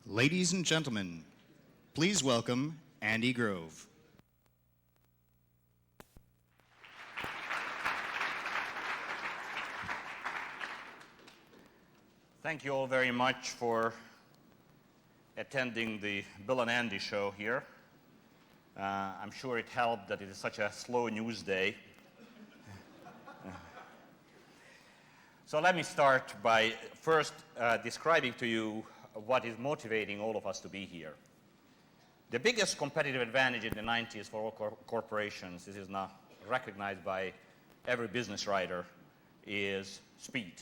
Ladies and gentlemen, please welcome Andy Grove. Thank you all very much for attending the Bill and Andy show here. I'm sure it helped that it is such a slow news day. So let me start by first describing to you what is motivating all of us to be here. The biggest competitive advantage in the 90s for all corporations, this is now recognized by every business writer, is speed.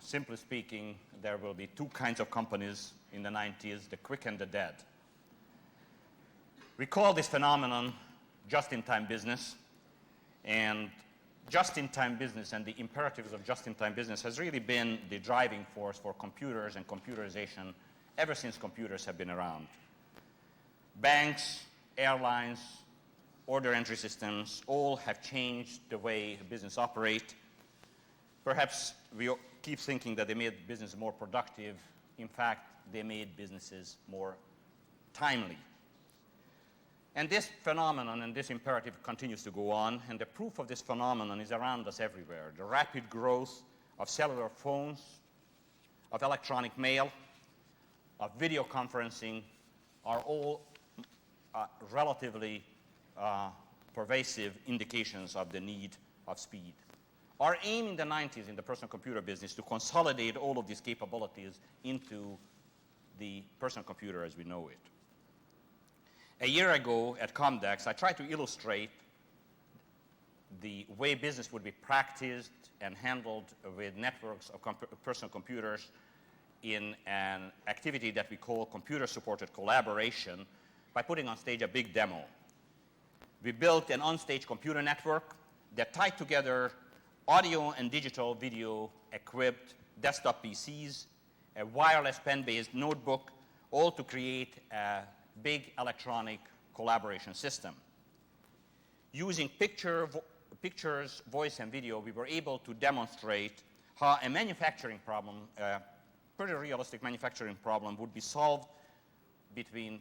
Simply speaking, there will be two kinds of companies in the 90s, the quick and the dead. We call this phenomenon just-in-time business, and just-in-time business and the imperatives of just-in-time business has really been the driving force for computers and computerization ever since computers have been around. Banks, airlines, order entry systems all have changed the way business operate. Perhaps we keep thinking that they made business more productive. In fact, they made businesses more timely. And this phenomenon and this imperative continues to go on, and the proof of this phenomenon is around us everywhere. The rapid growth of cellular phones, of electronic mail, of video conferencing are all relatively pervasive indications of the need of speed. Our aim in the 90s in the personal computer business is to consolidate all of these capabilities into the personal computer as we know it. A year ago at Comdex, I tried to illustrate the way business would be practiced and handled with networks of personal computers in an activity that we call computer-supported collaboration by putting on stage a big demo. We built an on-stage computer network that tied together audio and digital video-equipped desktop PCs, a wireless pen-based notebook, all to create a big electronic collaboration system. Using pictures, voice, and video, we were able to demonstrate how a manufacturing problem, a pretty realistic manufacturing problem, would be solved between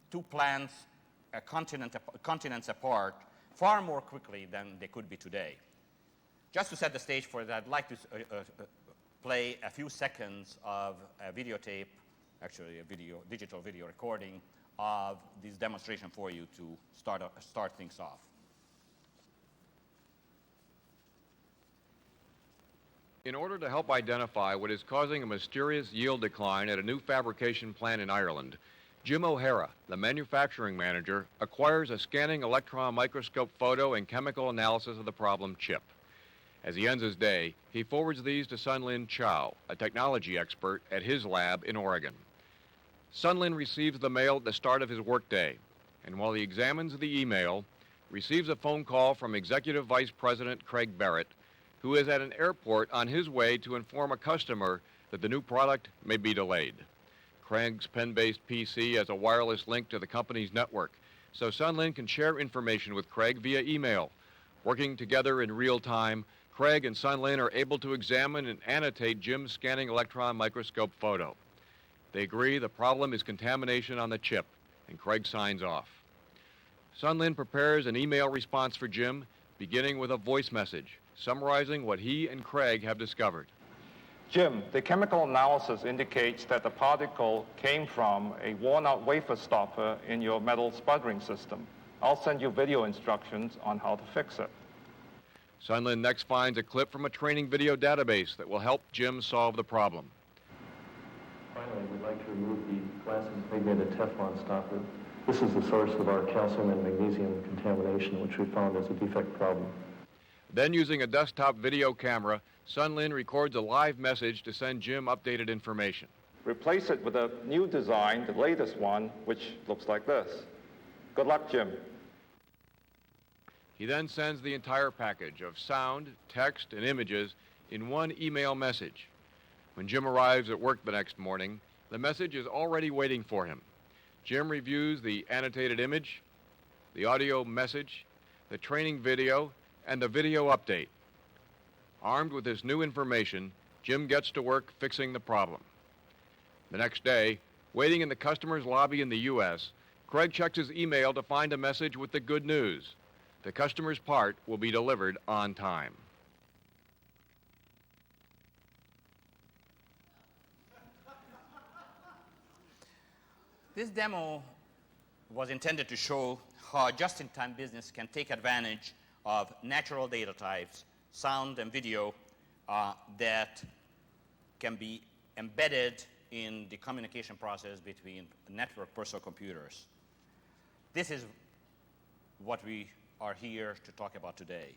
two plants, continents apart, far more quickly than they could be today. Just to set the stage for that, I'd like to play a few seconds of a videotape, actually a digital video recording of this demonstration for you to start things off. In order to help identify what is causing a mysterious yield decline at a new fabrication plant in Ireland, Jim O'Hara, the manufacturing manager, acquires a scanning electron microscope photo and chemical analysis of the problem chip. As he ends his day, he forwards these to Sunlin Chow, a technology expert at his lab in Oregon. Sunlin receives the mail at the start of his workday, and while he examines the email, receives a phone call from Executive Vice President Craig Barrett, who is at an airport on his way to inform a customer that the new product may be delayed. Craig's pen-based PC has a wireless link to the company's network, so Sunlin can share information with Craig via email. Working together in real time, Craig and Sunlin are able to examine and annotate Jim's scanning electron microscope photo. They agree the problem is contamination on the chip, and Craig signs off. Sunlin prepares an email response for Jim, beginning with a voice message, summarizing what he and Craig have discovered. Jim, the chemical analysis indicates that the particle came from a worn-out wafer stopper in your metal sputtering system. I'll send you video instructions on how to fix it. Sunlin next finds a clip from a training video database that will help Jim solve the problem. Finally, we'd like to remove the glass impregnated Teflon stopper. This is the source of our calcium and magnesium contamination, which we found as a defect problem. Then, using a desktop video camera, Sunlin records a live message to send Jim updated information. Replace it with a new design, the latest one, which looks like this. Good luck, Jim. He then sends the entire package of sound, text, and images in one email message. When Jim arrives at work the next morning, the message is already waiting for him. Jim reviews the annotated image, the audio message, the training video, and the video update. Armed with this new information, Jim gets to work fixing the problem. The next day, waiting in the customer's lobby in the U.S., Craig checks his email to find a message with the good news. The customer's part will be delivered on time. This demo was intended to show how just-in-time business can take advantage of natural data types, sound and video, that can be embedded in the communication process between network personal computers. This is what we are here to talk about today.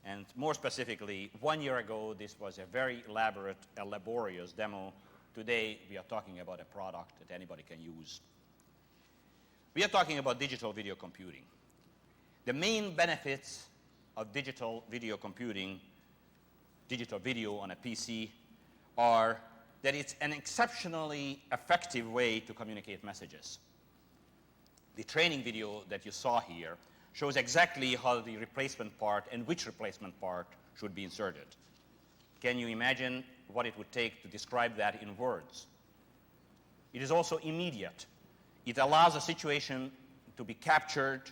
And more specifically, 1 year ago, this was a very elaborate and laborious demo. Today, we are talking about a product that anybody can use. We are talking about digital video computing. The main benefits of digital video computing, digital video on a PC, are that it's an exceptionally effective way to communicate messages. The training video that you saw here shows exactly how the replacement part and which replacement part should be inserted. Can you imagine what it would take to describe that in words? It is also immediate. It allows a situation to be captured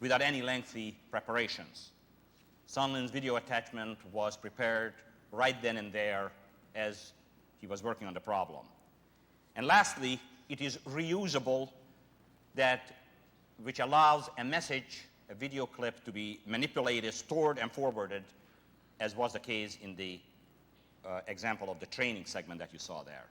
without any lengthy preparations. Sunlin's video attachment was prepared right then and there as he was working on the problem. And lastly, it is reusable, which allows a message, a video clip, to be manipulated, stored, and forwarded, as was the case in the example of the training segment that you saw there.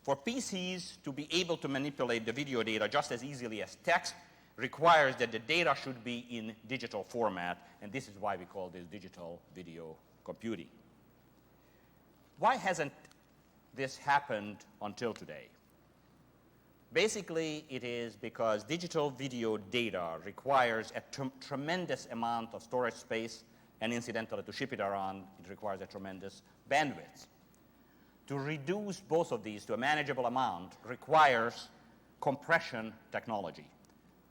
For PCs to be able to manipulate the video data just as easily as text requires that the data should be in digital format, and this is why we call this digital video computing. Why hasn't this happened until today? Basically, it is because digital video data requires a tremendous amount of storage space, and incidentally, to ship it around, it requires a tremendous bandwidth. To reduce both of these to a manageable amount requires compression technology.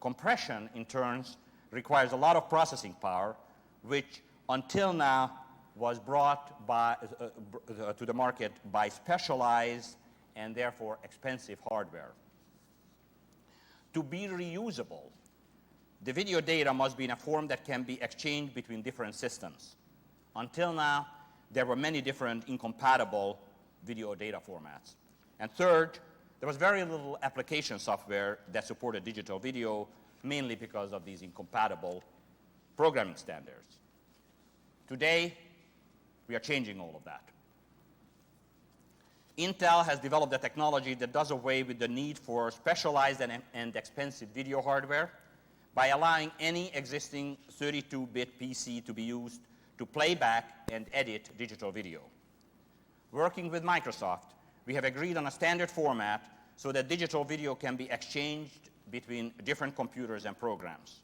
Compression, in turn, requires a lot of processing power, which until now was brought to the market by specialized and therefore expensive hardware. To be reusable, the video data must be in a form that can be exchanged between different systems. Until now, there were many different incompatible video data formats. And third, there was very little application software that supported digital video, mainly because of these incompatible programming standards. Today, we are changing all of that. Intel has developed a technology that does away with the need for specialized and expensive video hardware by allowing any existing 32-bit PC to be used to play back and edit digital video. Working with Microsoft, we have agreed on a standard format so that digital video can be exchanged between different computers and programs.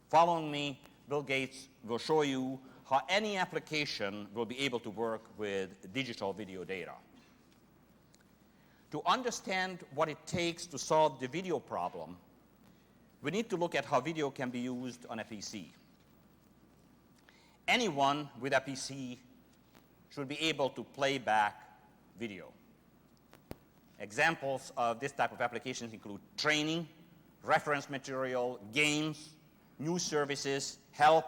Following me, Bill Gates will show you how any application will be able to work with digital video data. To understand what it takes to solve the video problem, we need to look at how video can be used on a PC. Anyone with a PC should be able to play back video. Examples of this type of applications include training, reference material, games, news services, help,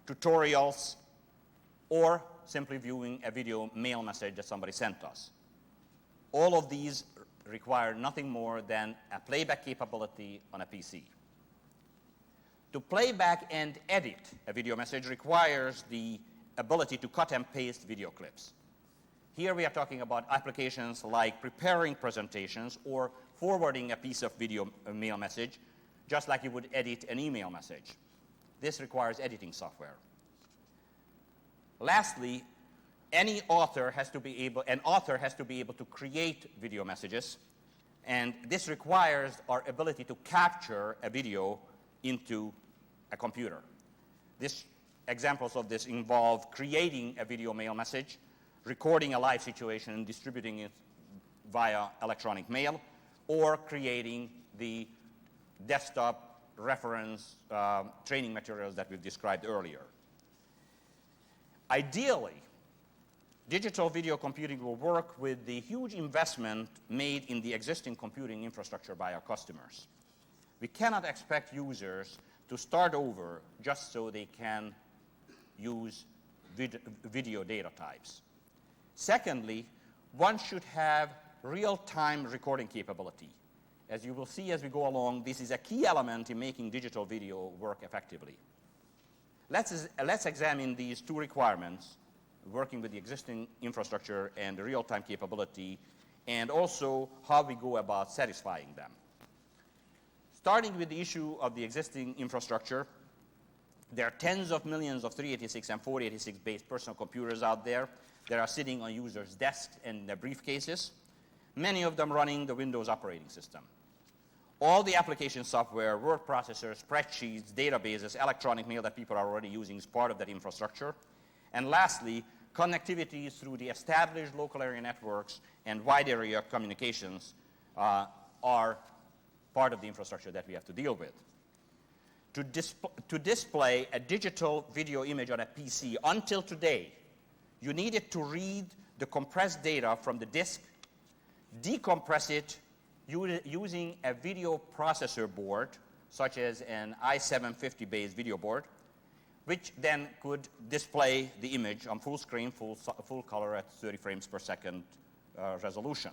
tutorials, or simply viewing a video mail message that somebody sent us. All of these require nothing more than a playback capability on a PC. To play back and edit a video message requires the ability to cut and paste video clips. Here we are talking about applications like preparing presentations or forwarding a piece of video mail message, just like you would edit an email message. This requires editing software. Lastly, an author has to be able to create video messages, and this requires our ability to capture a video into a computer. Examples of this involve creating a video mail message, recording a live situation and distributing it via electronic mail, or creating the desktop reference training materials that we've described earlier. Ideally, digital video computing will work with the huge investment made in the existing computing infrastructure by our customers. We cannot expect users to start over just so they can use video data types. Secondly, one should have real-time recording capability. As you will see as we go along, this is a key element in making digital video work effectively. Let's examine these two requirements, working with the existing infrastructure and the real-time capability, and also how we go about satisfying them. Starting with the issue of the existing infrastructure, there are tens of millions of 386 and 486 based personal computers out there that are sitting on users' desks and their briefcases, many of them running the Windows operating system. All the application software, word processors, spreadsheets, databases, electronic mail that people are already using is part of that infrastructure. And lastly, connectivity through the established local area networks and wide area communications are part of the infrastructure that we have to deal with. To display a digital video image on a PC until today, you needed to read the compressed data from the disk, decompress it using a video processor board, such as an i750-based video board, which then could display the image on full screen, full color at 30 frames per second resolution.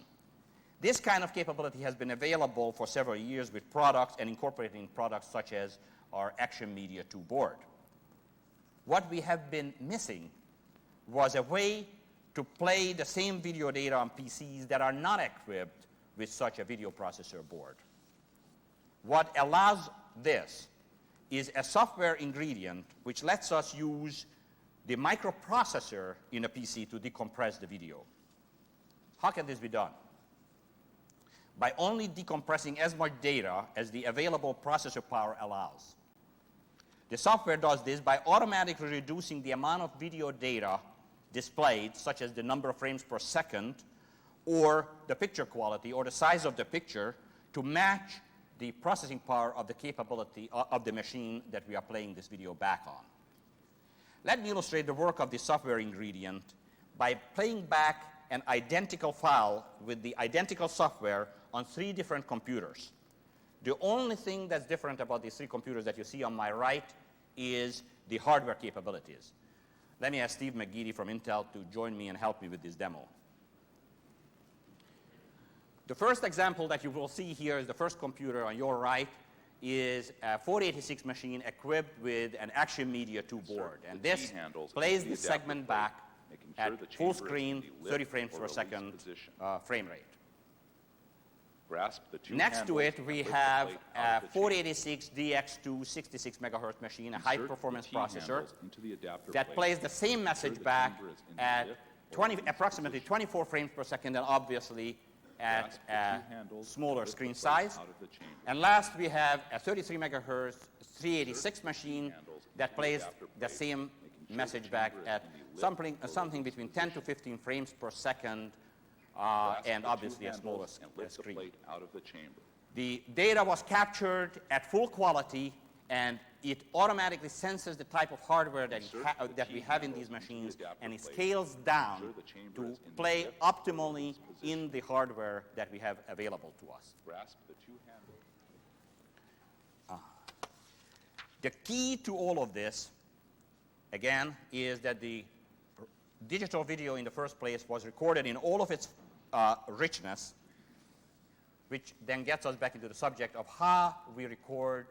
This kind of capability has been available for several years with products and incorporating products such as our Action Media 2 board. What we have been missing was a way to play the same video data on PCs that are not equipped with such a video processor board. What allows this is a software ingredient which lets us use the microprocessor in a PC to decompress the video. How can this be done? By only decompressing as much data as the available processor power allows. The software does this by automatically reducing the amount of video data displayed, such as the number of frames per second, or the picture quality, or the size of the picture, to match the processing power of the capability of the machine that we are playing this video back on. Let me illustrate the work of the software ingredient by playing back an identical file with the identical software on 3 different computers. The only thing that's different about these 3 computers that you see on my right is the hardware capabilities. Let me ask Steve McGeady from Intel to join me and help me with this demo. The first example that you will see here is the first computer on your right is a 486 machine equipped with an Action Media 2 board. And this plays the segment back at full screen, 30 frames per second frame rate. Next to it, we have a 486 DX2 66 megahertz machine, a high-performance processor that plays the same message back at approximately 24 frames per second, and obviously at a smaller screen size. And last, we have a 33 megahertz 386 machine that plays the same message back at something between 10 to 15 frames per second, and obviously a smaller screen. The data was captured at full quality, and it automatically senses the type of hardware that we have in these machines, and it scales down to play optimally in the hardware that we have available to us. The key to all of this, again, is that the digital video in the first place was recorded in all of its richness, which then gets us back into the subject of how we record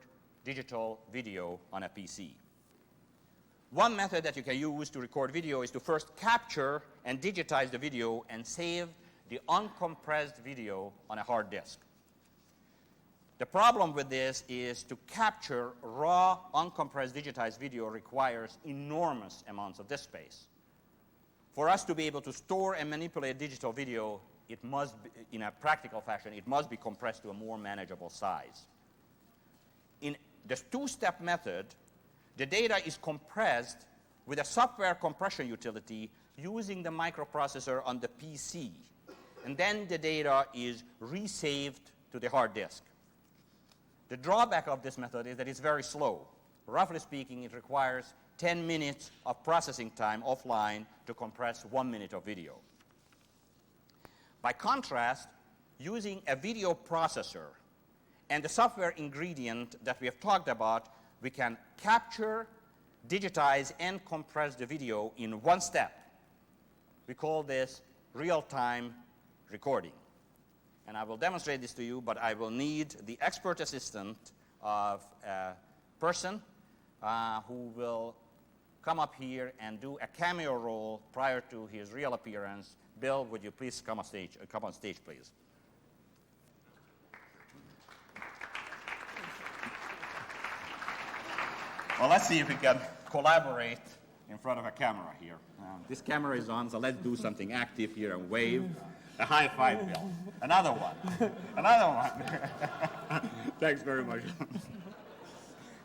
digital video on a PC. One method that you can use to record video is to first capture and digitize the video and save the uncompressed video on a hard disk. The problem with this is to capture raw, uncompressed, digitized video requires enormous amounts of disk space. For us to be able to store and manipulate digital video, it must be, in a practical fashion, it must be compressed to a more manageable size. In the 2-step method, the data is compressed with a software compression utility using the microprocessor on the PC, and then the data is resaved to the hard disk. The drawback of this method is that it's very slow. Roughly speaking, it requires 10 minutes of processing time offline to compress 1 minute of video. By contrast, using a video processor and the software ingredient that we have talked about, we can capture, digitize, and compress the video in one step. We call this real-time recording. And I will demonstrate this to you, but I will need the expert assistant of a person who will come up here and do a cameo role prior to his real appearance. Bill, would you please come on stage, please. Well, let's see if we can collaborate in front of a camera here. This camera is on, so let's do something active here and wave. A high five, Bill. Another one. Another one. Thanks very much.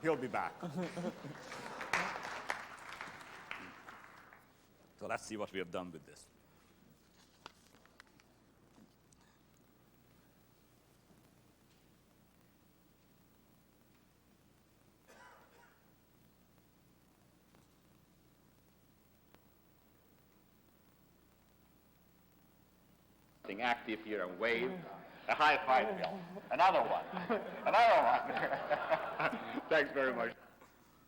He'll be back. So let's see what we have done with this. Something active here and wave. A high five, Bill. Another one. Another one. Thanks very much.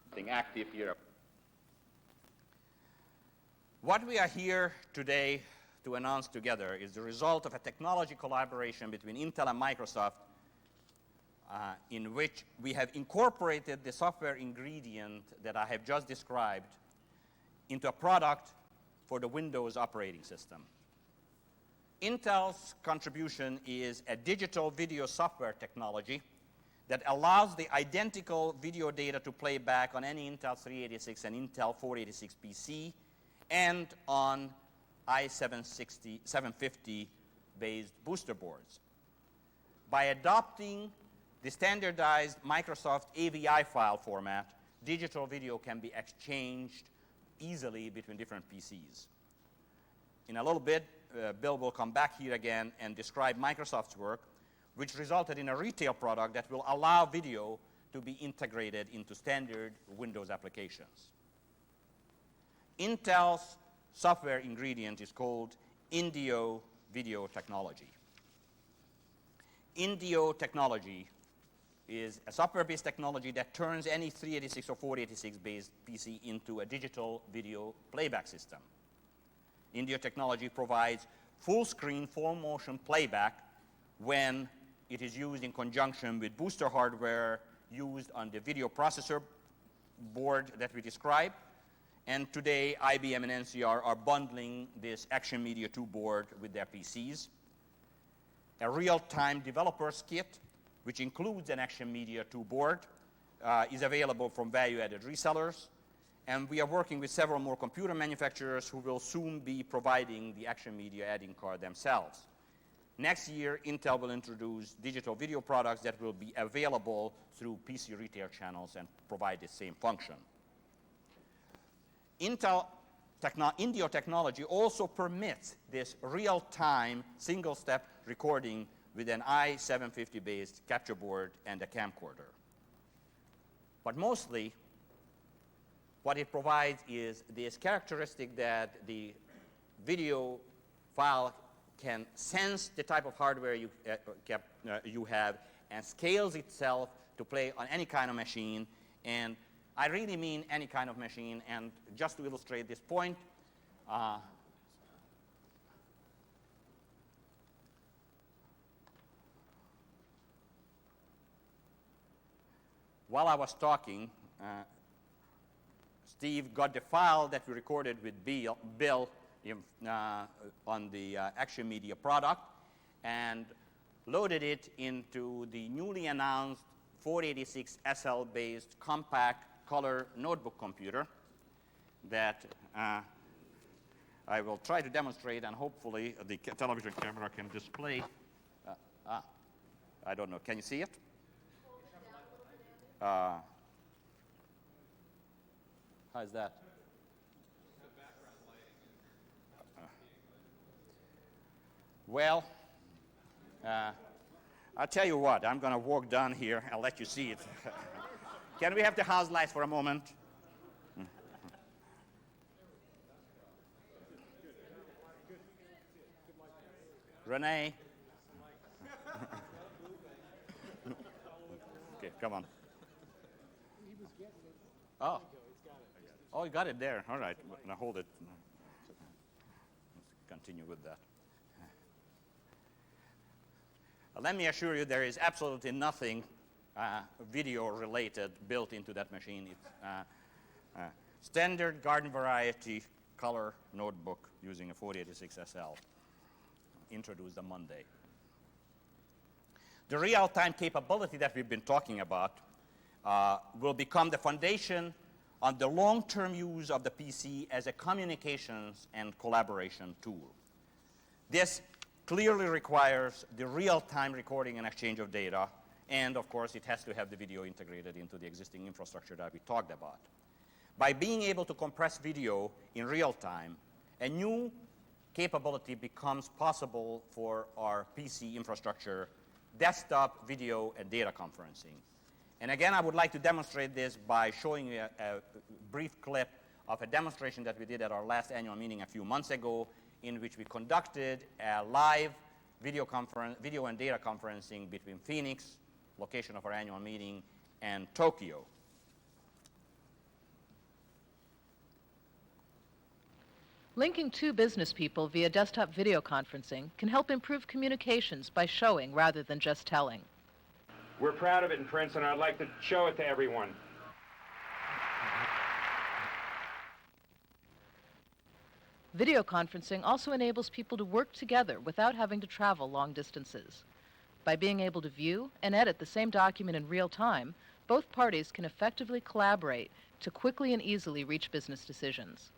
Something active here. What we are here today to announce together is the result of a technology collaboration between Intel and Microsoft in which we have incorporated the software ingredient that I have just described into a product for the Windows operating system. Intel's contribution is a digital video software technology that allows the identical video data to play back on any Intel 386 and Intel 486 PC and on i750 based booster boards. By adopting the standardized Microsoft AVI file format, digital video can be exchanged easily between different PCs. In a little bit, Bill will come back here again and describe Microsoft's work, which resulted in a retail product that will allow video to be integrated into standard Windows applications. Intel's software ingredient is called Indio Video Technology. Indio technology is a software-based technology that turns any 386 or 486-based PC into a digital video playback system. Indio technology provides full-screen, full-motion playback when it is used in conjunction with booster hardware used on the video processor board that we described. And today, IBM and NCR are bundling this Action Media 2 board with their PCs. A real-time developers kit, which includes an Action Media 2 board, is available from value-added resellers. And we are working with several more computer manufacturers who will soon be providing the Action Media add-in card themselves. Next year, Intel will introduce digital video products that will be available through PC retail channels and provide the same function. Indio technology also permits this real-time single-step recording with an i750-based capture board and a camcorder. But mostly, what it provides is this characteristic that the video file can sense the type of hardware you have and scales itself to play on any kind of machine. And I really mean any kind of machine. And just to illustrate this point, while I was talking, Steve got the file that we recorded with Bill on the Action Media product and loaded it into the newly announced 486 SL-based compact color notebook computer that I will try to demonstrate, and hopefully the television camera can display. I don't know. Can you see it? How's that? Well, I'll tell you what. I'm going to walk down here and let you see it. Can we have the house lights for a moment? Renee. Okay, come on. Oh. Oh, you got it there. All right. Now hold it. Let's continue with that. Let me assure you there is absolutely nothing video-related built into that machine. It's standard garden variety color notebook using a 4086 SL, introduced on Monday. The real-time capability that we've been talking about will become the foundation on the long-term use of the PC as a communications and collaboration tool. This clearly requires the real-time recording and exchange of data, and of course it has to have the video integrated into the existing infrastructure that we talked about. By being able to compress video in real time, a new capability becomes possible for our PC infrastructure, desktop video and data conferencing. And again, I would like to demonstrate this by showing you a brief clip of a demonstration that we did at our last annual meeting a few months ago, in which we conducted a live video and data conferencing between Phoenix, location of our annual meeting, and Tokyo. Linking two business people via desktop video conferencing can help improve communications by showing rather than just telling. We're proud of it in Princeton, and I'd like to show it to everyone. Video conferencing also enables people to work together without having to travel long distances. By being able to view and edit the same document in real time, both parties can effectively collaborate to quickly and easily reach business decisions.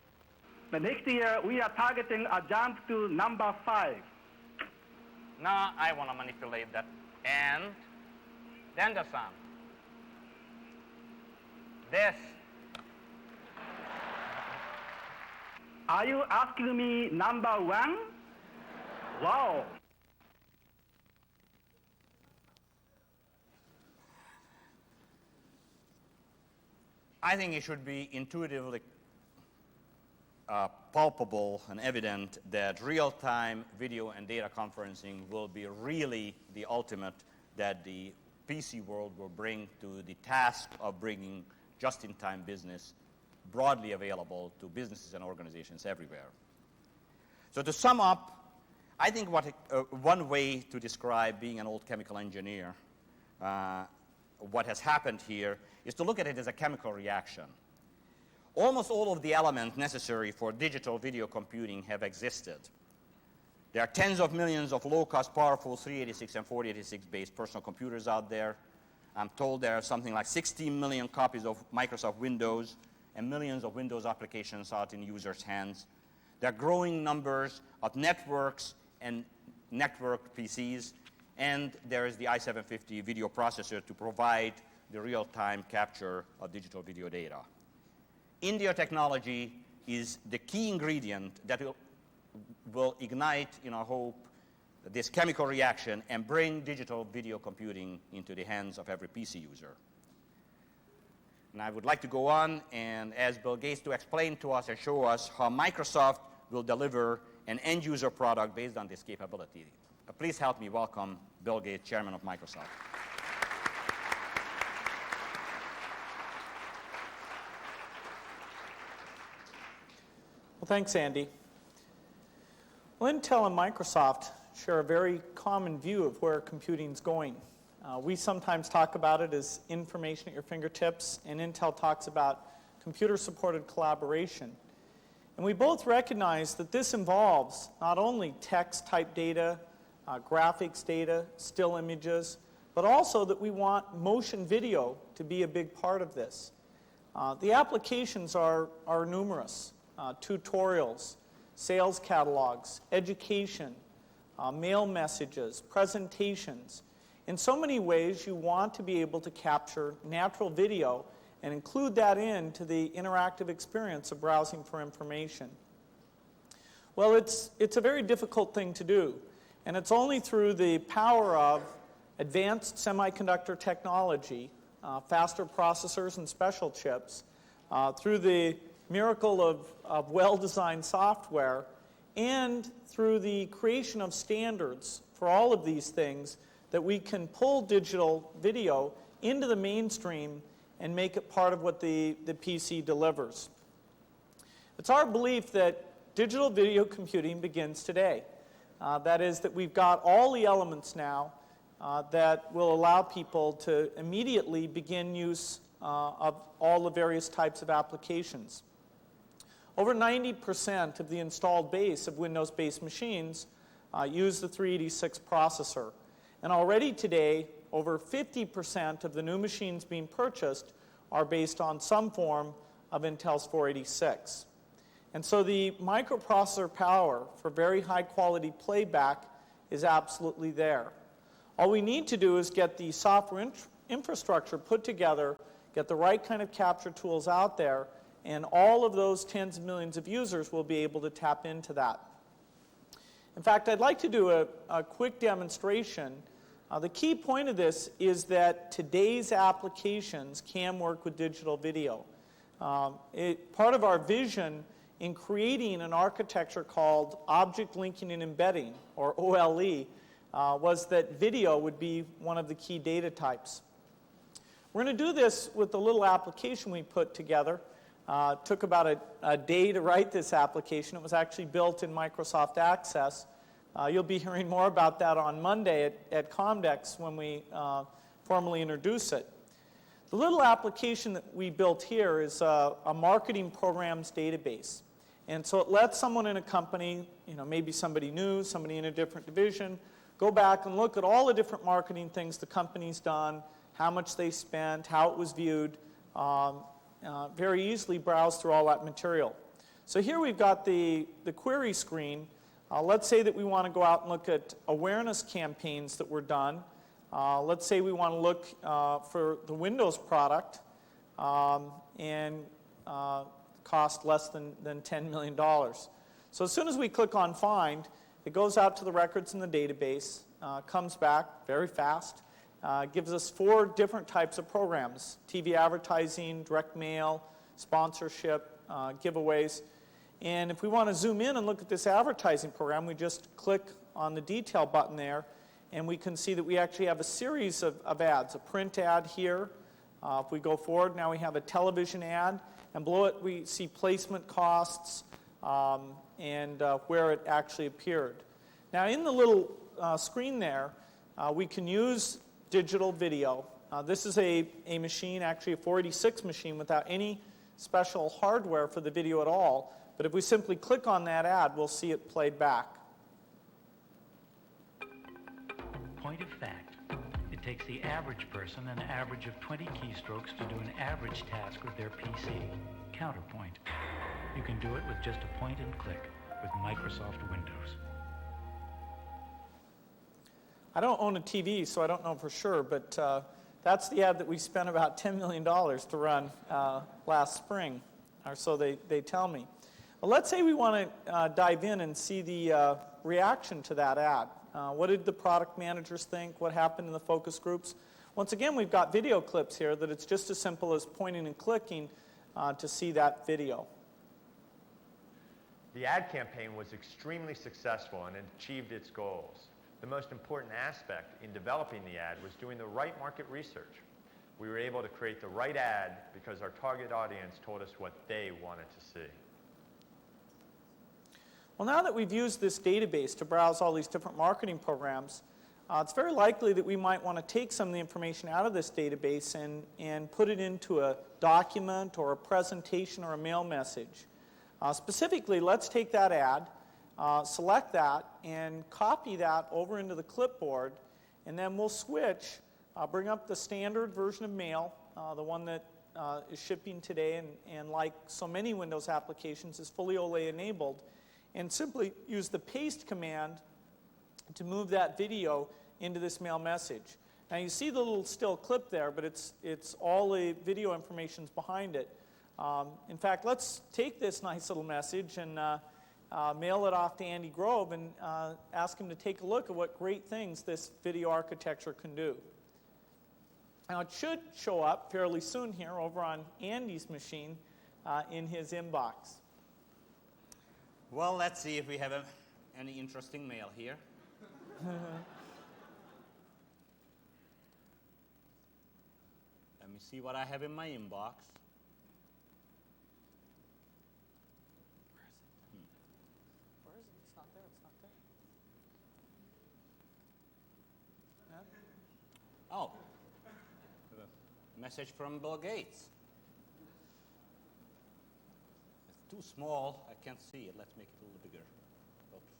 The next year, we are targeting a jump to number 5. Now I want to manipulate that. And then the sound. This. Are you asking me number 1? Wow. I think it should be intuitively palpable and evident that real-time video and data conferencing will be really the ultimate that the PC world will bring to the task of bringing just-in-time business broadly available to businesses and organizations everywhere. So to sum up, I think one way to describe being an old chemical engineer, what has happened here, is to look at it as a chemical reaction. Almost all of the elements necessary for digital video computing have existed. There are tens of millions of low-cost, powerful 386 and 4086-based personal computers out there. I'm told there are something like 16 million copies of Microsoft Windows and millions of Windows applications out in users' hands. There are growing numbers of networks and networked PCs, and there is the i750 video processor to provide the real-time capture of digital video data. India technology is the key ingredient that will ignite, in our hope, this chemical reaction and bring digital video computing into the hands of every PC user. And I would like to go on and ask Bill Gates to explain to us and show us how Microsoft will deliver an end-user product based on this capability. Please help me welcome Bill Gates, Chairman of Microsoft. Well, thanks, Andy. Well, Intel and Microsoft share a very common view of where computing's going. We sometimes talk about it as information at your fingertips, and Intel talks about computer-supported collaboration. And we both recognize that this involves not only text-type data, graphics data, still images, but also that we want motion video to be a big part of this. The applications are numerous. Tutorials, sales catalogs, education, mail messages, presentations. In so many ways, you want to be able to capture natural video and include that into the interactive experience of browsing for information. Well, it's a very difficult thing to do, and it's only through the power of advanced semiconductor technology, faster processors and special chips, through the miracle of well-designed software and through the creation of standards for all of these things, that we can pull digital video into the mainstream and make it part of what the PC delivers. It's our belief that digital video computing begins today. That is, that we've got all the elements now that will allow people to immediately begin use of all the various types of applications. Over 90% of the installed base of Windows-based machines use the 386 processor. And already today, over 50% of the new machines being purchased are based on some form of Intel's 486. And so the microprocessor power for very high quality playback is absolutely there. All we need to do is get the software infrastructure put together, get the right kind of capture tools out there, and all of those tens of millions of users will be able to tap into that. In fact, I'd like to do a quick demonstration. The key point of this is that today's applications can work with digital video. Part of our vision in creating an architecture called Object Linking and Embedding, or OLE, was that video would be one of the key data types. We're going to do this with the little application we put together. It took about a day to write this application. It was actually built in Microsoft Access. You'll be hearing more about that on Monday at Comdex when we formally introduce it. The little application that we built here is a marketing programs database. And so it lets someone in a company, maybe somebody new, somebody in a different division, go back and look at all the different marketing things the company's done, how much they spent, how it was viewed, very easily browse through all that material. So here we've got the query screen. Let's say that we want to go out and look at awareness campaigns that were done. Let's say we want to look for the Windows product and cost less than $10 million. So as soon as we click on Find, it goes out to the records in the database, comes back very fast, gives us 4 different types of programs: TV advertising, direct mail, sponsorship, giveaways. And if we want to zoom in and look at this advertising program, we just click on the detail button there, and we can see that we actually have a series of ads, a print ad here. If we go forward, now we have a television ad, and below it we see placement costs and where it actually appeared. Now in the little screen there, we can use digital video. This is a machine, actually a 486 machine without any special hardware for the video at all. But if we simply click on that ad, we'll see it played back. Point of fact, it takes the average person an average of 20 keystrokes to do an average task with their PC. Counterpoint. You can do it with just a point and click with Microsoft Windows. I don't own a TV, so I don't know for sure, but that's the ad that we spent about $10 million to run last spring, or so they tell me. Well, let's say we want to dive in and see the reaction to that ad. What did the product managers think? What happened in the focus groups? Once again, we've got video clips here that it's just as simple as pointing and clicking to see that video. The ad campaign was extremely successful and it achieved its goals. The most important aspect in developing the ad was doing the right market research. We were able to create the right ad because our target audience told us what they wanted to see. Well, now that we've used this database to browse all these different marketing programs, it's very likely that we might want to take some of the information out of this database and put it into a document or a presentation or a mail message. Specifically, let's take that ad, select that, and copy that over into the clipboard, and then we'll switch, bring up the standard version of mail, the one that is shipping today and like so many Windows applications is fully OLE enabled, and simply use the paste command to move that video into this mail message. Now you see the little still clip there, but it's all the video information's behind it. In fact, let's take this nice little message and mail it off to Andy Grove and ask him to take a look at what great things this video architecture can do. Now it should show up fairly soon here over on Andy's machine in his inbox. Well, let's see if we have any interesting mail here. Let me see what I have in my inbox. Where is it? It's not there. It's not there. No? Oh, a message from Bill Gates. It's too small. I can't see it. Let's make it a little bigger. Oops.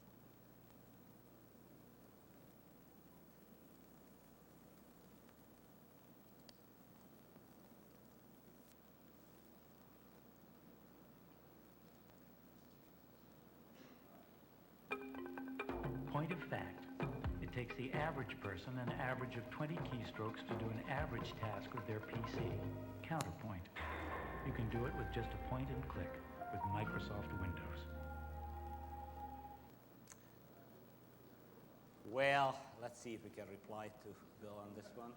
Point of fact, it takes the average person an average of 20 keystrokes to do an average task with their PC. Counterpoint. You can do it with just a point and click with Microsoft Windows. Well, let's see if we can reply to Bill on this one.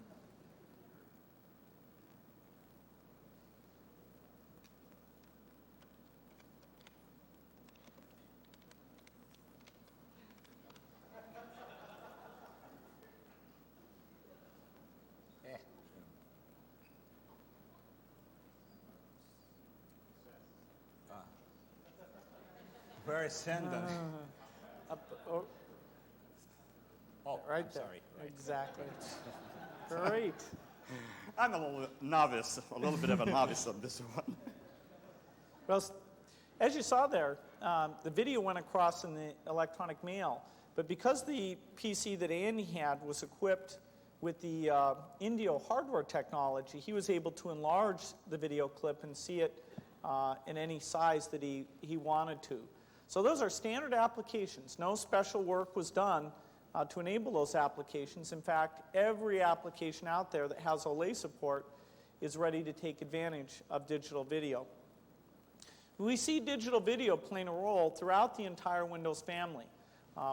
Where is send them? Oh, Oh, right I'm there. sorry. Right. Exactly. Great. I'm a little novice, a little bit of a novice on this one. Well, as you saw there, the video went across in the electronic mail, but because the PC that Andy had was equipped with the Indio hardware technology, he was able to enlarge the video clip and see it in any size that he wanted to. So those are standard applications. No special work was done to enable those applications. In fact, every application out there that has OLE support is ready to take advantage of digital video. We see digital video playing a role throughout the entire Windows family.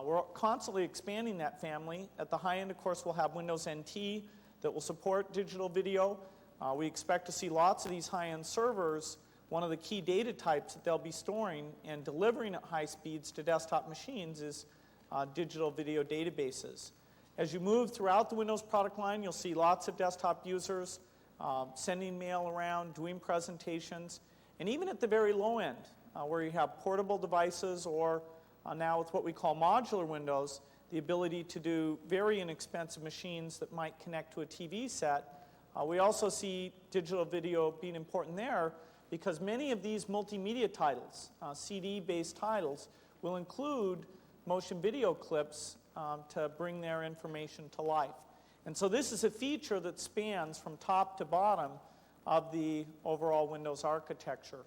We're constantly expanding that family. At the high end, of course, we'll have Windows NT that will support digital video. We expect to see lots of these high-end servers. One of the key data types that they'll be storing and delivering at high speeds to desktop machines is digital video databases. As you move throughout the Windows product line, you'll see lots of desktop users sending mail around, doing presentations, and even at the very low end, where you have portable devices or now with what we call modular Windows, the ability to do very inexpensive machines that might connect to a TV set. We also see digital video being important there because many of these multimedia titles, CD-based titles, will include motion video clips to bring their information to life. And so this is a feature that spans from top to bottom of the overall Windows architecture.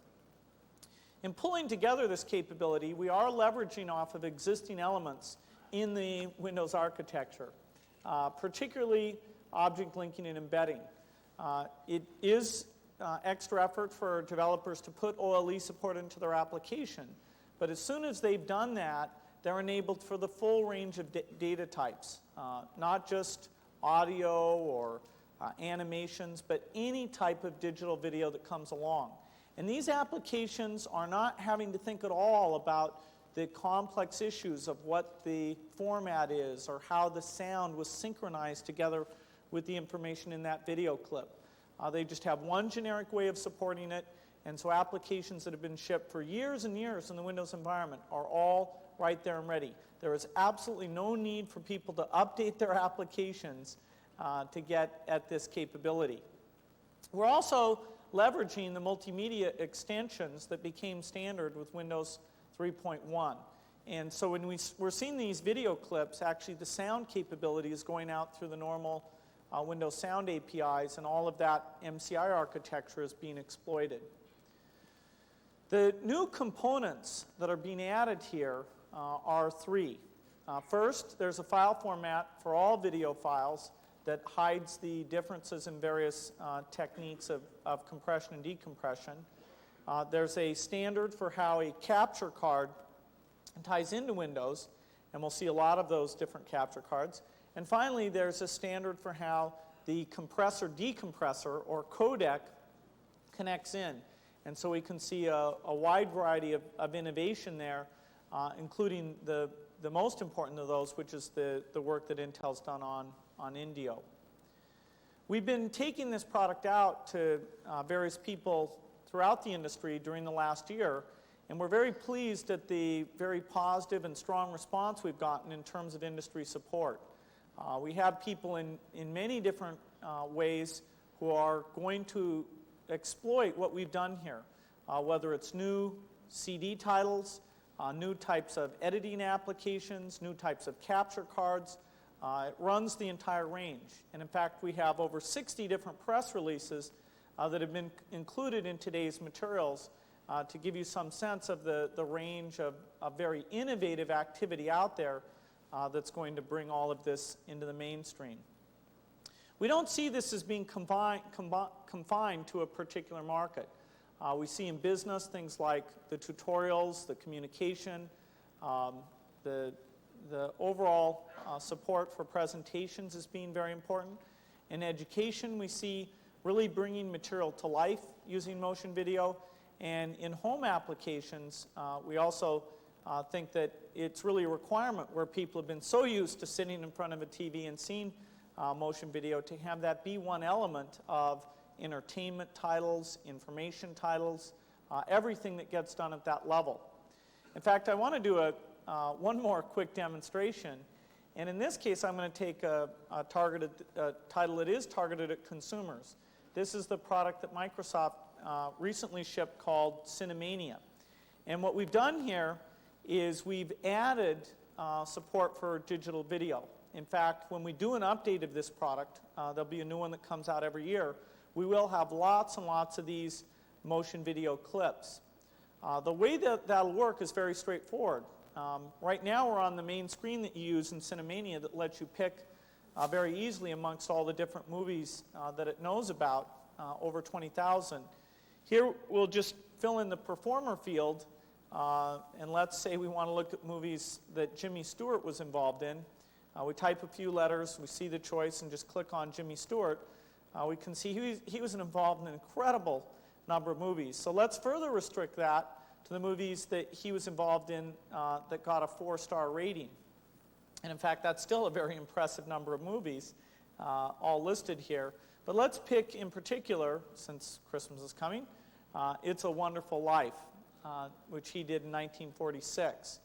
In pulling together this capability, we are leveraging off of existing elements in the Windows architecture, particularly object linking and embedding. It is extra effort for developers to put OLE support into their application, but as soon as they've done that, they're enabled for the full range of data types, not just audio or animations, but any type of digital video that comes along. And these applications are not having to think at all about the complex issues of what the format is or how the sound was synchronized together with the information in that video clip. They just have one generic way of supporting it, and so applications that have been shipped for years and years in the Windows environment are all right there and ready. There is absolutely no need for people to update their applications to get at this capability. We're also leveraging the multimedia extensions that became standard with Windows 3.1. And so when we're seeing these video clips, actually the sound capability is going out through the normal Windows Sound APIs, and all of that MCI architecture is being exploited. The new components that are being added here are three. First, there's a file format for all video files that hides the differences in various techniques of compression and decompression. There's a standard for how a capture card ties into Windows, and we'll see a lot of those different capture cards. And finally, there's a standard for how the compressor-decompressor, or codec, connects in. And so we can see a wide variety of innovation there including the most important of those, which is the work that Intel's done on Indio. We've been taking this product out to various people throughout the industry during the last year, and we're very pleased at the very positive and strong response we've gotten in terms of industry support. We have people in many different ways who are going to exploit what we've done here, whether it's new CD titles, new types of editing applications, new types of capture cards. It runs the entire range. And in fact, we have over 60 different press releases that have been included in today's materials to give you some sense of the range of very innovative activity out there that's going to bring all of this into the mainstream. We don't see this as being confined to a particular market. We see in business things like the tutorials, the communication, the overall support for presentations as being very important. In education, we see really bringing material to life using motion video. And in home applications, we also think that it's really a requirement where people have been so used to sitting in front of a TV and seeing motion video to have that be one element of entertainment titles, information titles, everything that gets done at that level. In fact, I want to do one more quick demonstration. And in this case, I'm going to take a targeted title that is targeted at consumers. This is the product that Microsoft recently shipped called Cinemania. And what we've done here is we've added support for digital video. In fact, when we do an update of this product, there'll be a new one that comes out every year, we will have lots and lots of these motion video clips. The way that that'll work is very straightforward. Right now we're on the main screen that you use in Cinemania that lets you pick very easily amongst all the different movies that it knows about, over 20,000. Here we'll just fill in the performer field, and let's say we want to look at movies that Jimmy Stewart was involved in. We type a few letters, we see the choice, and just click on Jimmy Stewart. We can see he was involved in an incredible number of movies. So let's further restrict that to the movies that he was involved in that got a 4-star rating. And in fact, that's still a very impressive number of movies, all listed here. But let's pick in particular, since Christmas is coming, It's a Wonderful Life, which he did in 1946.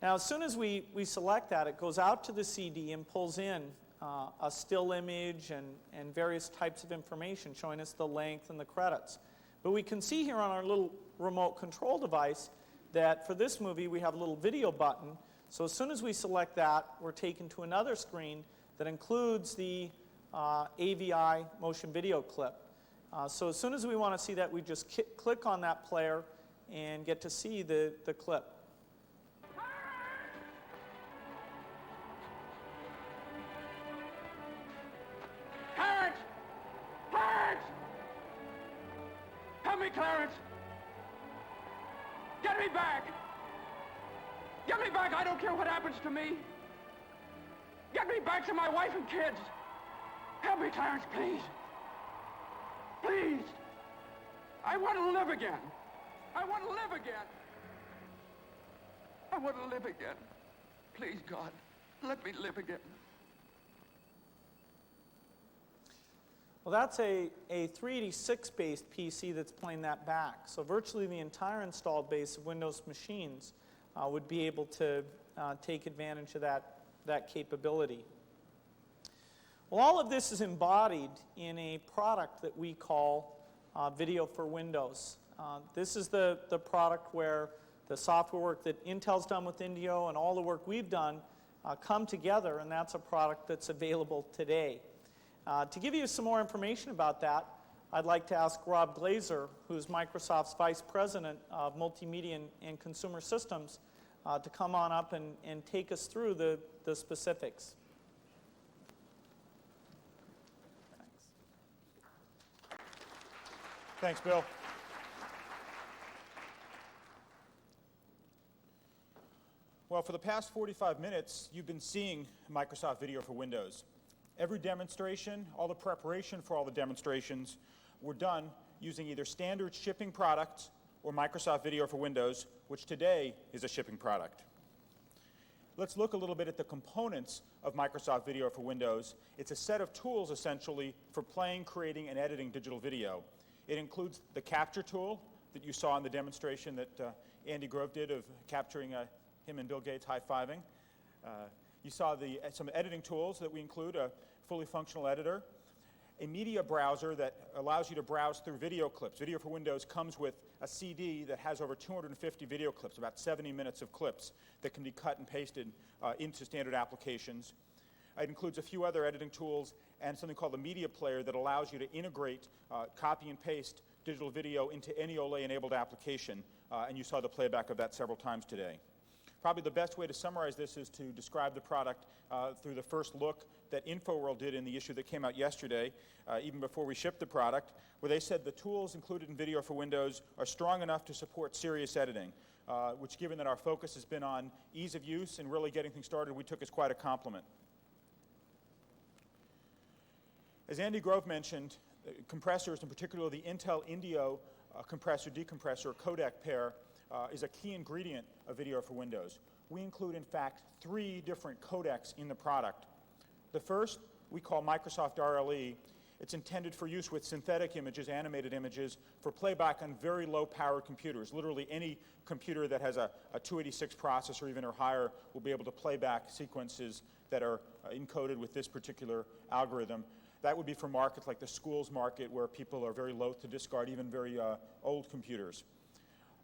Now, as soon as we select that, it goes out to the CD and pulls in a still image and various types of information showing us the length and the credits. But we can see here on our little remote control device that for this movie we have a little video button. So as soon as we select that, we're taken to another screen that includes the AVI motion video clip. So as soon as we want to see that, we just click on that player and get to see the clip. Clarence! Clarence! Help me, Clarence! Get me back! Get me back! I don't care what happens to me! Get me back to my wife and kids! Help me, Clarence, please! Please! I want to live again! I want to live again! I want to live again. Please, God, let me live again. Well, that's a 386-based PC that's playing that back. So virtually the entire installed base of Windows machines would be able to take advantage of that capability. Well, all of this is embodied in a product that we call Video for Windows. This is the product where the software work that Intel's done with Indio and all the work we've done come together, and that's a product that's available today. To give you some more information about that, I'd like to ask Rob Glazer, who's Microsoft's Vice President of Multimedia and Consumer Systems, to come on up and take us through the specifics. Thanks, Bill. Well, for the past 45 minutes, you've been seeing Microsoft Video for Windows. Every demonstration, all the preparation for all the demonstrations were done using either standard shipping products or Microsoft Video for Windows, which today is a shipping product. Let's look a little bit at the components of Microsoft Video for Windows. It's a set of tools, essentially, for playing, creating, and editing digital video. It includes the capture tool that you saw in the demonstration that Andy Grove did of capturing him and Bill Gates high-fiving. You saw some editing tools that we include, a fully functional editor, a media browser that allows you to browse through video clips. Video for Windows comes with a CD that has over 250 video clips, about 70 minutes of clips that can be cut and pasted into standard applications. It includes a few other editing tools and something called the media player that allows you to integrate, copy and paste digital video into any OLE-enabled application, and you saw the playback of that several times today. Probably the best way to summarize this is to describe the product through the first look that InfoWorld did in the issue that came out yesterday, even before we shipped the product, where they said the tools included in Video for Windows are strong enough to support serious editing, which, given that our focus has been on ease of use and really getting things started, we took as quite a compliment. As Andy Grove mentioned, compressors, in particular the Intel Indio compressor-decompressor codec pair, is a key ingredient of Video for Windows. We include, in fact, 3 different codecs in the product. The first we call Microsoft RLE. It's intended for use with synthetic images, animated images, for playback on very low-powered computers. Literally any computer that has a 286 processor, even or higher, will be able to play back sequences that are encoded with this particular algorithm. That would be for markets like the schools market, where people are very loath to discard even very old computers.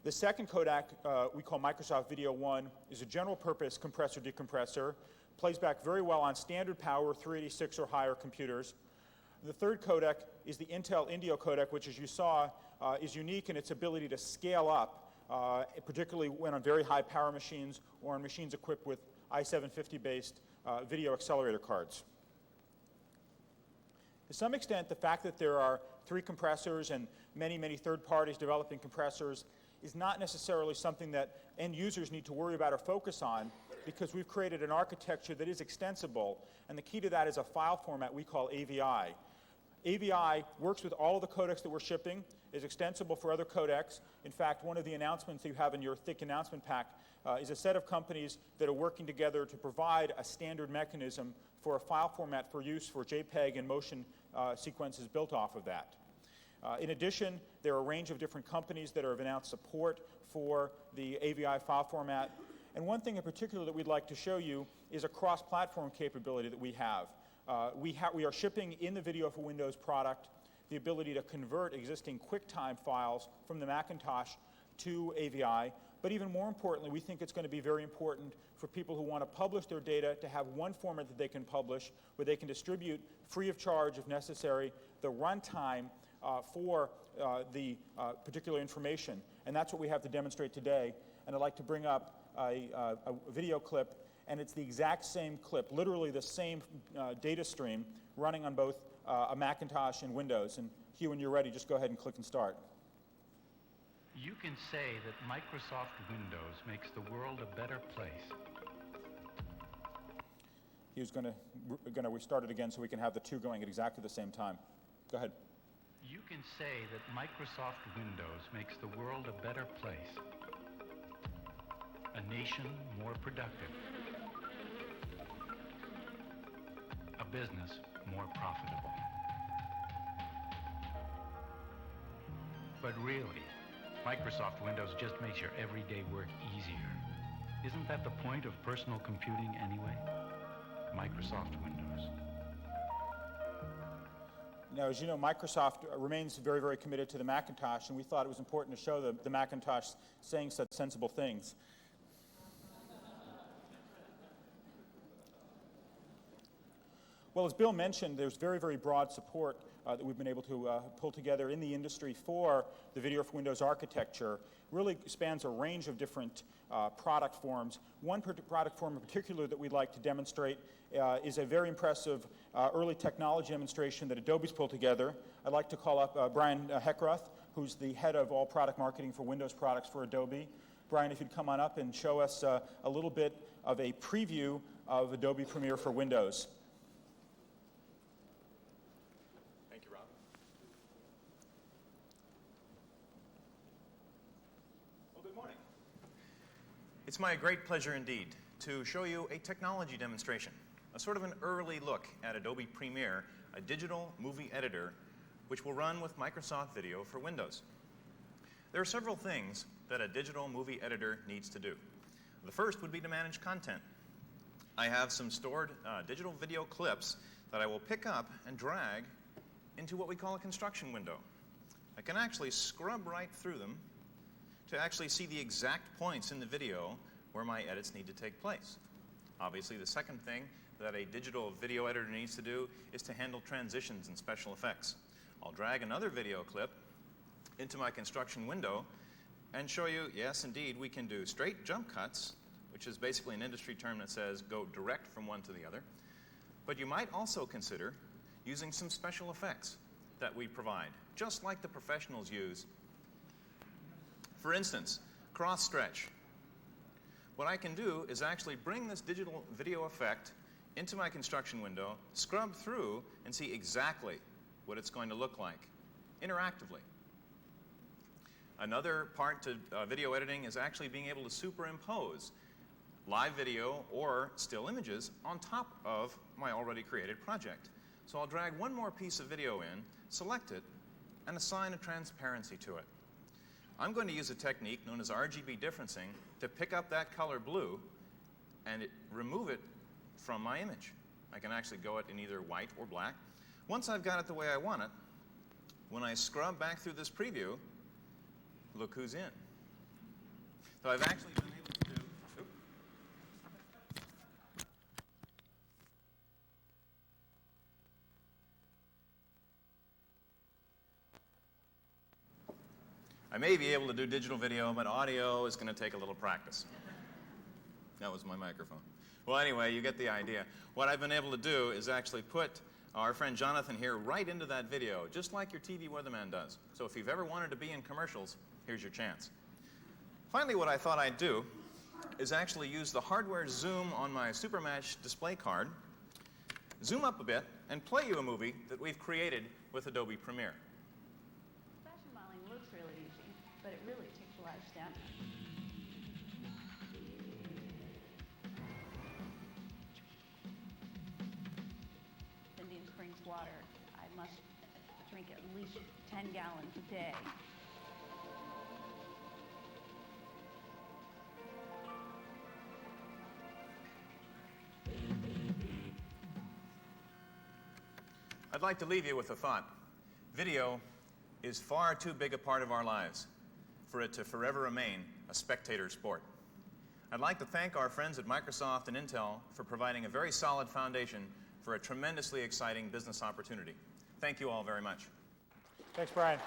The second codec we call Microsoft Video 1 is a general-purpose compressor-decompressor, plays back very well on standard power 386 or higher computers. The third codec is the Intel Indio codec, which, as you saw, is unique in its ability to scale up, particularly when on very high power machines or on machines equipped with i750-based video accelerator cards. To some extent, the fact that there are 3 compressors and many, many third parties developing compressors is not necessarily something that end users need to worry about or focus on, because we've created an architecture that is extensible, and the key to that is a file format we call AVI. AVI works with all of the codecs that we're shipping, is extensible for other codecs. In fact, one of the announcements that you have in your thick announcement pack is a set of companies that are working together to provide a standard mechanism for a file format for use for JPEG and motion sequences built off of that. In addition, there are a range of different companies that have announced support for the AVI file format. And one thing in particular that we'd like to show you is a cross-platform capability that we have. We are shipping in the Video for Windows product the ability to convert existing QuickTime files from the Macintosh to AVI. But even more importantly, we think it's going to be very important for people who want to publish their data to have one format that they can publish, where they can distribute free of charge, if necessary, the runtime for the particular information. And that's what we have to demonstrate today. And I'd like to bring up a video clip, and it's the exact same clip, literally the same data stream running on both a Macintosh and Windows. And Hugh, when you're ready, just go ahead and click and start. You can say that Microsoft Windows makes the world a better place. Hugh's going to restart it again so we can have the 2 going at exactly the same time. Go ahead. You can say that Microsoft Windows makes the world a better place. A nation more productive. A business more profitable. But really, Microsoft Windows just makes your everyday work easier. Isn't that the point of personal computing anyway? Microsoft Windows. Now, as you know, Microsoft remains very, very committed to the Macintosh, and we thought it was important to show the Macintosh saying such sensible things. Well, as Bill mentioned, there's very, very broad support that we've been able to pull together in the industry for the Video for Windows architecture. Really spans a range of different product forms. One product form in particular that we'd like to demonstrate is a very impressive early technology demonstration that Adobe's pulled together. I'd like to call up Brian Heckroth, who's the head of all product marketing for Windows products for Adobe. Brian, if you'd come on up and show us a little bit of a preview of Adobe Premiere for Windows. Good morning. It's my great pleasure indeed to show you a technology demonstration, a sort of an early look at Adobe Premiere, a digital movie editor which will run with Microsoft Video for Windows. There are several things that a digital movie editor needs to do. The first would be to manage content. I have some stored digital video clips that I will pick up and drag into what we call a construction window. I can actually scrub right through them to actually see the exact points in the video where my edits need to take place. Obviously, the second thing that a digital video editor needs to do is to handle transitions and special effects. I'll drag another video clip into my construction window and show you, yes, indeed, we can do straight jump cuts, which is basically an industry term that says go direct from one to the other. But you might also consider using some special effects that we provide, just like the professionals use. For instance, cross stretch. What I can do is actually bring this digital video effect into my construction window, scrub through, and see exactly what it's going to look like interactively. Another part to video editing is actually being able to superimpose live video or still images on top of my already created project. So I'll drag one more piece of video in, select it, and assign a transparency to it. I'm going to use a technique known as RGB differencing to pick up that color blue and remove it from my image. I can actually go it in either white or black. Once I've got it the way I want it, when I scrub back through this preview, look who's in. So I've actually been able to do, I may be able to do digital video, but audio is going to take a little practice. That was my microphone. Well, anyway, you get the idea. What I've been able to do is actually put our friend Jonathan here right into that video, just like your TV weatherman does. So if you've ever wanted to be in commercials, here's your chance. Finally, what I thought I'd do is actually use the hardware zoom on my Supermatch display card, zoom up a bit, and play you a movie that we've created with Adobe Premiere. Fashion modeling looks really easy, but it really takes a lot of stamina. Indian Springs water, I must drink at least 10 gallons a day. I'd like to leave you with a thought. Video is far too big a part of our lives for it to forever remain a spectator sport. I'd like to thank our friends at Microsoft and Intel for providing a very solid foundation for a tremendously exciting business opportunity. Thank you all very much. Thanks, Brian.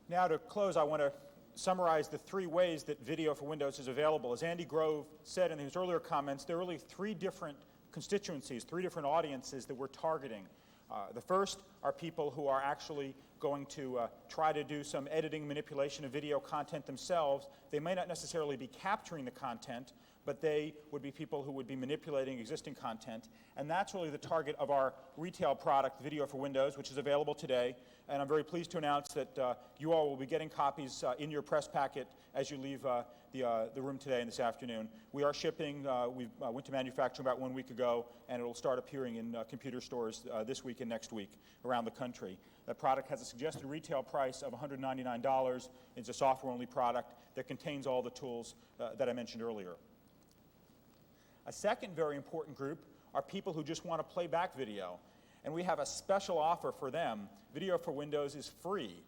Now to close, I want to summarize the three ways that Video for Windows is available. As Andy Grove said in his earlier comments, there are really three different constituencies, three different audiences that we're targeting. The first are people who are actually going to try to do some editing, manipulation of video content themselves. They may not necessarily be capturing the content, but they would be people who would be manipulating existing content. And that's really the target of our retail product, Video for Windows, which is available today. And I'm very pleased to announce that you all will be getting copies in your press packet as you leave the room today and this afternoon. We are shipping. We went to manufacturing about 1 week ago, and it will start appearing in computer stores this week and next week around the country. That product has a suggested retail price of $199. It's a software-only product that contains all the tools that I mentioned earlier. A second very important group are people who just want to play back video. And we have a special offer for them. Video for Windows is free.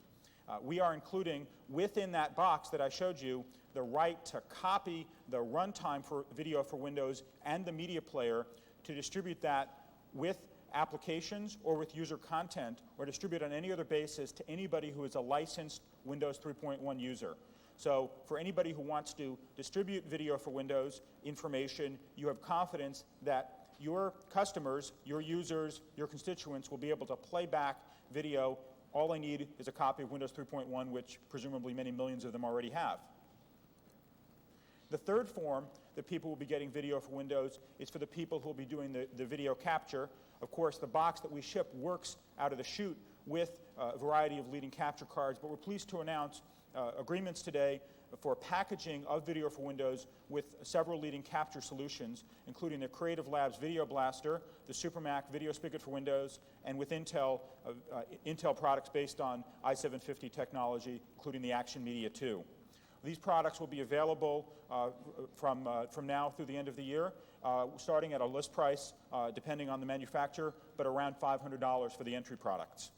We are including within that box that I showed you the right to copy the runtime for Video for Windows and the media player to distribute that with applications or with user content or distribute on any other basis to anybody who is a licensed Windows 3.1 user. So for anybody who wants to distribute Video for Windows information, you have confidence that your customers, your users, your constituents will be able to play back video. All they need is a copy of Windows 3.1, which presumably many millions of them already have. The third form that people will be getting Video for Windows is for the people who will be doing the video capture. Of course, the box that we ship works out of the chute with a variety of leading capture cards, but we're pleased to announce agreements today for packaging of Video for Windows with several leading capture solutions, including the Creative Labs Video Blaster, the SuperMac Video Spigot for Windows, and with Intel products based on i750 technology, including the Action Media 2. These products will be available from now through the end of the year, starting at a list price, depending on the manufacturer, but around $500 for the entry products.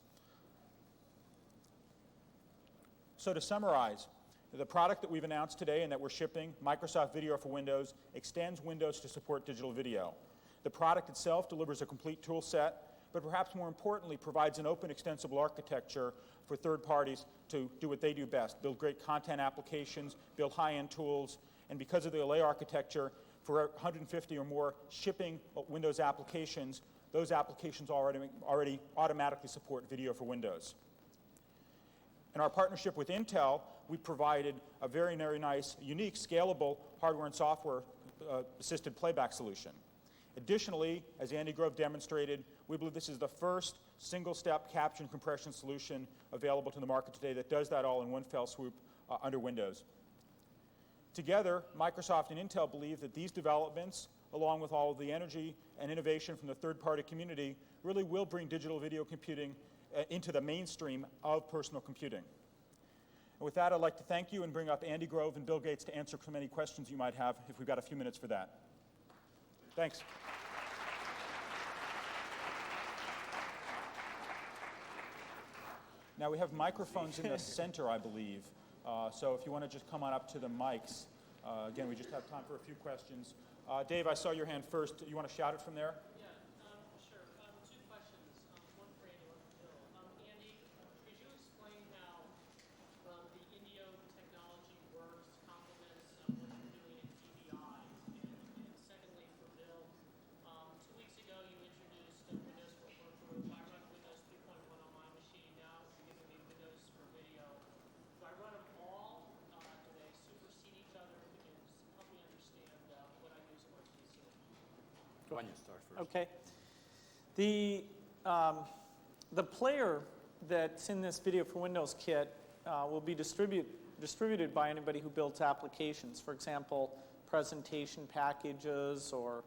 So to summarize, the product that we've announced today and that we're shipping, Microsoft Video for Windows, extends Windows to support digital video. The product itself delivers a complete tool set, but perhaps more importantly provides an open extensible architecture for third parties to do what they do best, build great content applications, build high-end tools, and because of the OLE architecture, for 150 or more shipping Windows applications, those applications already automatically support Video for Windows. In our partnership with Intel, we provided a very, very nice, unique, scalable hardware and software assisted playback solution. Additionally, as Andy Grove demonstrated, we believe this is the first single-step capture and compression solution available to the market today that does that all in one fell swoop under Windows. Together, Microsoft and Intel believe that these developments, along with all of the energy and innovation from the third-party community, really will bring digital video computing into the mainstream of personal computing. And with that, I'd like to thank you and bring up Andy Grove and Bill Gates to answer some any questions you might have if we've got a few minutes for that. Thanks. Now we have microphones in the center, I believe. So if you want to just come on up to the mics. Again, we just have time for a few questions. Dave, I saw your hand first. You want to shout it from there? Sure. Two questions, one for Andy, one for Bill. Andy, could you explain how the Indio technology works, complements what you're doing at DVI? And secondly, for Bill, 2 weeks ago you introduced Windows for Workgroup. I run Windows 3.1 on my machine now. You're giving me Windows for video. Do I run them all? Do they supersede each other? Could you help me understand what I use on my PC? Why don't you start first? Okay. The player that's in this Video for Windows kit will be distributed by anybody who builds applications. For example, presentation packages or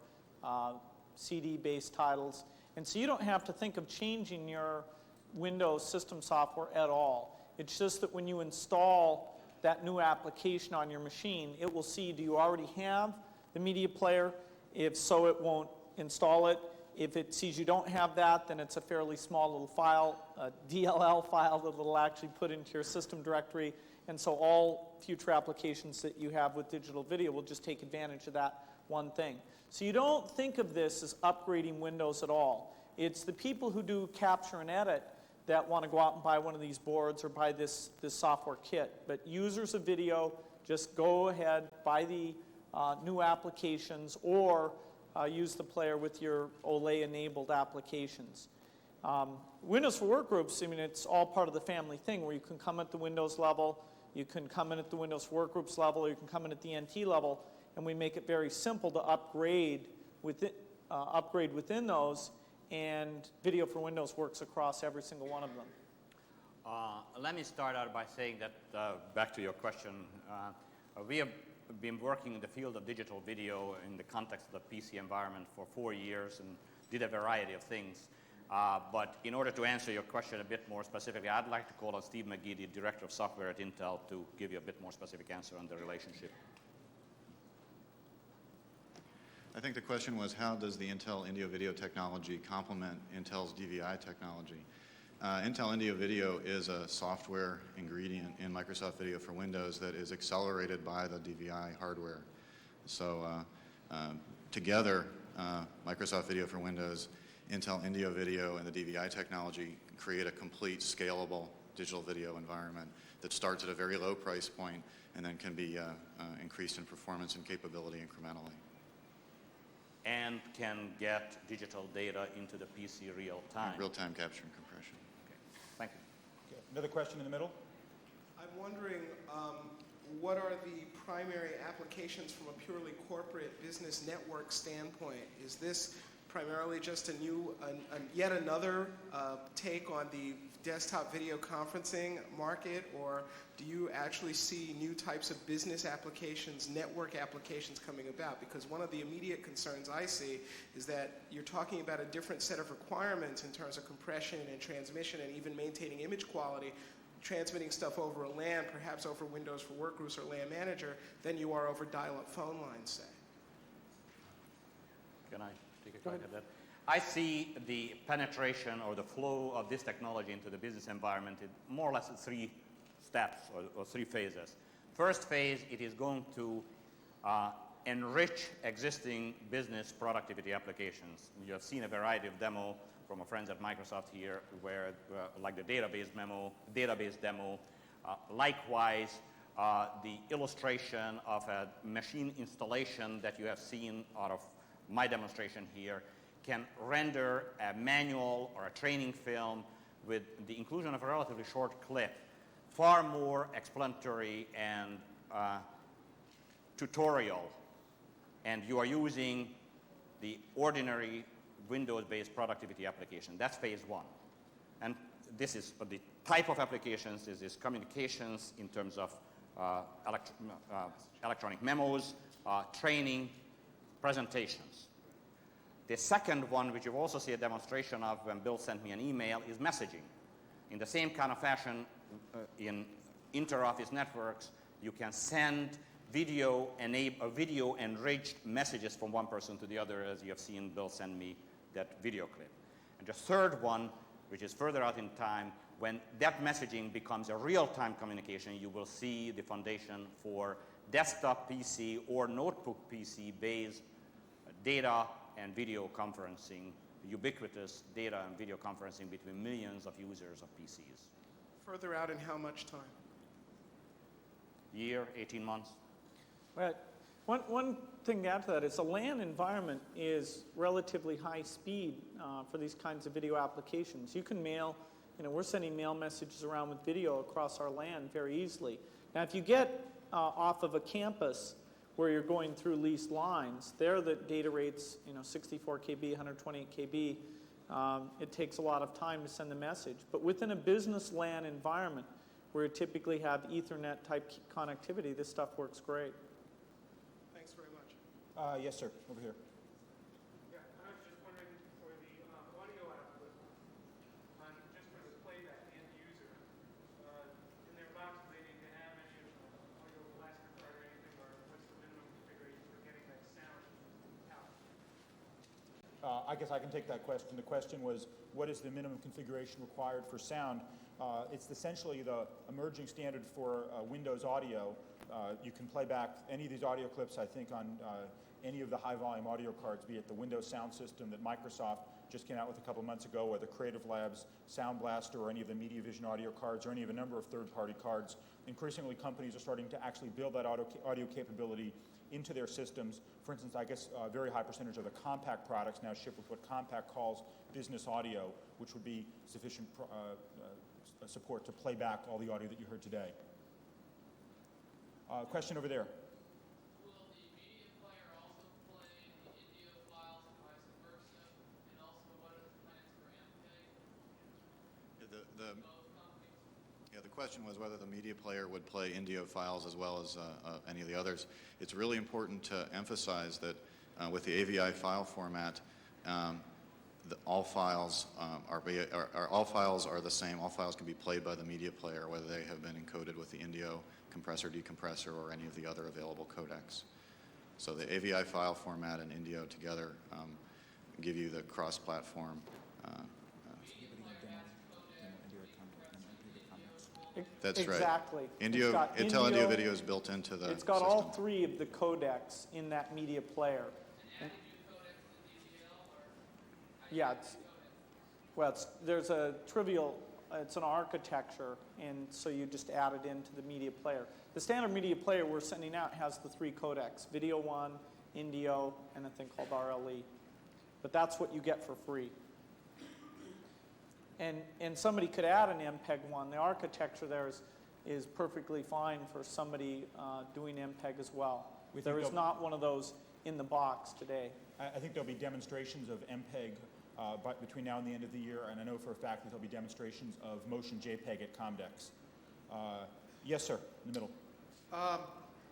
CD-based titles. And so you don't have to think of changing your Windows system software at all. It's just that when you install that new application on your machine, it will see, do you already have the media player? If so, it won't install it. If it sees you don't have that, then it's a fairly small little file, a DLL file that it'll actually put into your system directory. And so all future applications that you have with digital video will just take advantage of that one thing. So you don't think of this as upgrading Windows at all. It's the people who do capture and edit that want to go out and buy one of these boards or buy this software kit. But users of video, just go ahead, buy the new applications, or use the player with your OLE-enabled applications. Windows for Workgroups, I mean, it's all part of the family thing where you can come at the Windows level, you can come in at the Windows for Workgroups level, or you can come in at the NT level, and we make it very simple to upgrade within those, and Video for Windows works across every single one of them. Let me start out by saying that, back to your question, we have been working in the field of digital video in the context of the PC environment for 4 years and did a variety of things. But in order to answer your question a bit more specifically, I'd like to call on Steve McGee, the Director of Software at Intel, to give you a bit more specific answer on the relationship. I think the question was, how does the Intel Indio Video technology complement Intel's DVI technology? Intel Indio Video is a software ingredient in Microsoft Video for Windows that is accelerated by the DVI hardware. So together, Microsoft Video for Windows, Intel Indio Video, and the DVI technology create a complete scalable digital video environment that starts at a very low price point and then can be increased in performance and capability incrementally. And can get digital data into the PC real time. Real-time capture and compression. Okay. Thank you. Okay. Another question in the middle? I'm wondering what are the primary applications from a purely corporate business network standpoint? Is this primarily just yet another take on the desktop video conferencing market, or do you actually see new types of business applications, network applications coming about? Because one of the immediate concerns I see is that you're talking about a different set of requirements in terms of compression and transmission and even maintaining image quality, transmitting stuff over a LAN, perhaps over Windows for Workgroups or LAN Manager, than you are over dial-up phone lines, say. Can I take a crack at that? I see the penetration or the flow of this technology into the business environment in more or less 3 steps or 3 phases. First phase, it is going to enrich existing business productivity applications. You have seen a variety of demo from our friends at Microsoft here, where like the database demo, likewise the illustration of a machine installation that you have seen out of my demonstration here can render a manual or a training film with the inclusion of a relatively short clip far more explanatory and tutorial, and you are using the ordinary Windows-based productivity application. That's phase 1. And this is the type of applications is communications in terms of electronic memos, training, presentations. The second one, which you also see a demonstration of when Bill sent me an email, is messaging. In the same kind of fashion, in inter-office networks, you can send video-enriched messages from one person to the other, as you have seen Bill send me that video clip. And the third one, which is further out in time, when that messaging becomes a real-time communication, you will see the foundation for desktop PC or notebook PC-based data and video conferencing, ubiquitous data and video conferencing between millions of users of PCs. Further out in how much time? Year, 18 months. Right. One thing to add to that is a LAN environment is relatively high speed for these kinds of video applications. You can mail, we're sending mail messages around with video across our LAN very easily. Now, if you get off of a campus where you're going through leased lines, there the data rates, 64 KB, 128 KB, it takes a lot of time to send the message. But within a business LAN environment, where you typically have Ethernet type connectivity, this stuff works great. Thanks very much. Yes, sir, over here. Yeah, I was just wondering for the audio output, just for the playback end user, in their box, they need to have any audio blaster card or anything, or what's the minimum configuration for getting that sound out? I guess I can take that question. The question was, what is the minimum configuration required for sound? It's essentially the emerging standard for Windows audio. You can play back any of these audio clips, I think, on any of the high-volume audio cards, be it the Windows sound system that Microsoft just came out with a couple months ago, or the Creative Labs Sound Blaster, or any of the MediaVision audio cards, or any of a number of third-party cards. Increasingly, companies are starting to actually build that audio capability into their systems. For instance, I guess a very high percentage of the Compact products now ship with what Compact calls business audio, which would be sufficient support to play back all the audio that you heard today. Question over there. Will the media player also play the Indio files and vice versa? And also, what are the plans for MPEG? The question was whether the media player would play Indio files as well as any of the others. It's really important to emphasize that with the AVI file format, all files are the same. All files can be played by the media player, whether they have been encoded with the Indio compressor, decompressor, or any of the other available codecs. So the AVI file format and Indio together give you the cross-platform. That's exactly. Right. Intel Indio Video is built into the It's got system. all 3 of the codecs in that media player. Yeah, there's a trivial, it's an architecture, and so you just add it into the media player. The standard media player we're sending out has the 3 codecs, Video 1, Indio, and a thing called RLE. But that's what you get for free. And somebody could add an MPEG 1. The architecture there is is perfectly fine for somebody doing MPEG as well. We think There is they'll- not one of those in the box today. I think there'll be demonstrations of MPEG between now and the end of the year, and I know for a fact that there'll be demonstrations of motion JPEG at Comdex. Yes, sir, in the middle.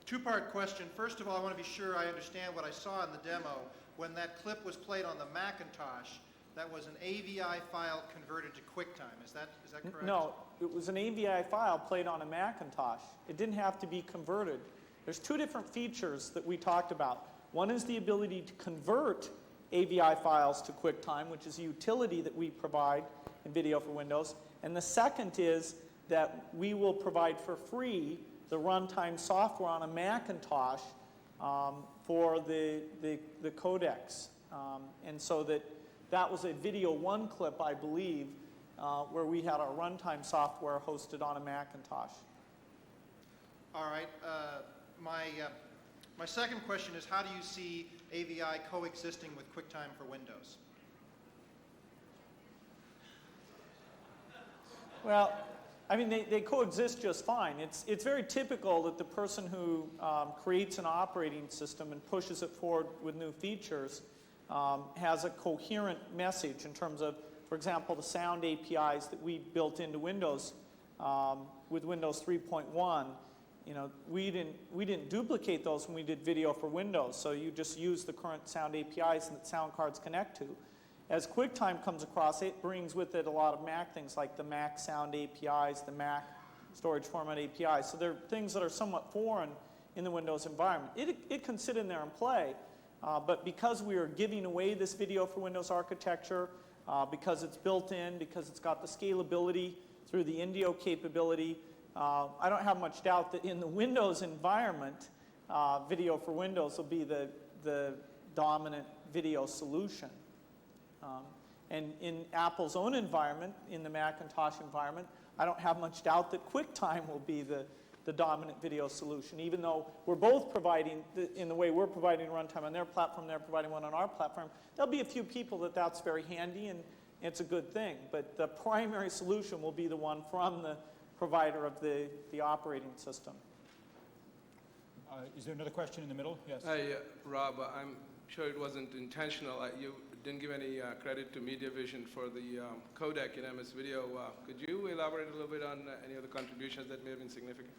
Two-part question. First of all, I want to be sure I understand what I saw in the demo. When that clip was played on the Macintosh, that was an AVI file converted to QuickTime. Is that correct? No, it was an AVI file played on a Macintosh. It didn't have to be converted. There's two different features that we talked about. One is the ability to convert AVI files to QuickTime, which is a utility that we provide in Video for Windows. And the second is that we will provide for free the runtime software on a Macintosh for the codecs. And so that was a Video 1 clip, I believe, where we had our runtime software hosted on a Macintosh. All right. My second question is, how do you see AVI coexisting with QuickTime for Windows? Well, I mean, they coexist just fine. It's very typical that the person who creates an operating system and pushes it forward with new features has a coherent message in terms of, for example, the sound APIs that we built into Windows with Windows 3.1. You know, we didn't duplicate those when we did Video for Windows, so you just use the current sound APIs that sound cards connect to. As QuickTime comes across, it brings with it a lot of Mac things like the Mac sound APIs, the Mac storage format APIs. So they're things that are somewhat foreign in the Windows environment. It can sit in there and play, but because we are giving away this Video for Windows architecture, because it's built in, because it's got the scalability through the Indio capability, I don't have much doubt that in the Windows environment, Video for Windows will be the dominant video solution. And in Apple's own environment, in the Macintosh environment, I don't have much doubt that QuickTime will be the dominant video solution, even though we're both providing, in the way we're providing runtime on their platform, they're providing one on our platform. There'll be a few people that's very handy, and it's a good thing. But the primary solution will be the one from the provider of the operating system. Is there another question in the middle? Yes. Hi, Rob. I'm sure it wasn't intentional. You didn't give any credit to MediaVision for the codec in MS Video. Could you elaborate a little bit on any of the contributions that may have been significant?